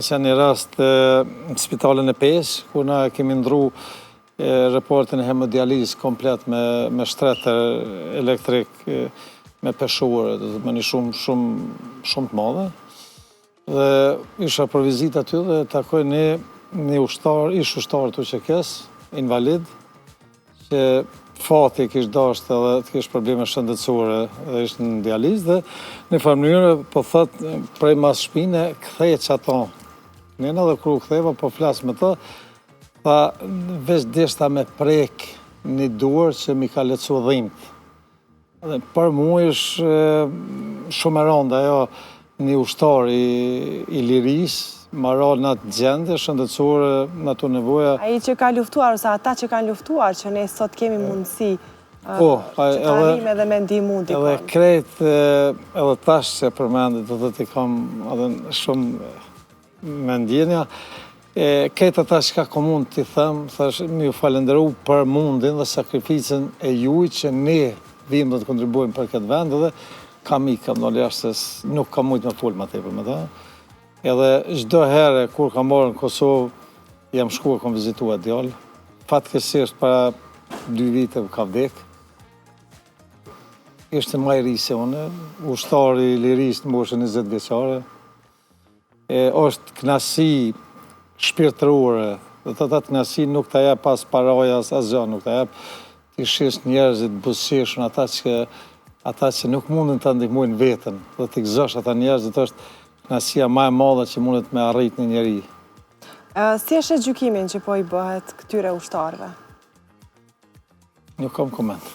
qenë një rast në spitalin e Pesh, ku na kemi ndru reportin e hemodializë komplet me shtretër elektrik, me peshore, dhe me një shumë të madhe. Dhe isha për vizitë aty dhe takoj një ish ushtar të UÇK-s, invalid, që fati kishtë dashtë edhe të kishtë probleme shëndetësore dhe ishtë në dializë dhe në farë mënyrë po thëtë prej mas shpine kthej që ato. Nëna dhe kru ktheva po flasë me të, tha veç deshta me prek një duar që mi ka lecu dhimt. Dhe për mu ishë shumë e rënda, ajo një ushtar i lirisë, maral në atë gjendje, shëndetësore në ato nevoja. A i që ka luftuar, ose ata që kanë luftuar, që ne sot kemi mundësi që të arime dhe me ndimu dikon. Edhe krejt, edhe tash që përmendit, dhe t'i kam edhe shumë me ndjenja, krejt ata që ka komun t'i them, thash, mi ju falenderu për mundin dhe sakrificën e juj që ne vim dhe të kontribuojmë për këtë vend, dhe kam në jashtë se nuk kam mujtë me folë ma tepër me ta. Edhe çdo herë kur kam marrë në Kosovë, jam shkuar, kam vizitua djallë. Fatkeqësisht para 2 vite ka vdek. Ishte më i ri se unë, ushtari i lirisë në moshën 20 vjeçare. Është knasi shpirtërore, dhe të atë knasi nuk të jep pas paraja, as gjë nuk të jep. Ti shish njerëzit buzëqeshun, ata që nuk mundin të ndihmojnë veten, dhe t'i gëzosh ata njerëzit është knasia ma e madhe që mundet me arrit një njeri. Si është gjykimin që po i bëhet këtyre ushtarëve? Nuk kam koment.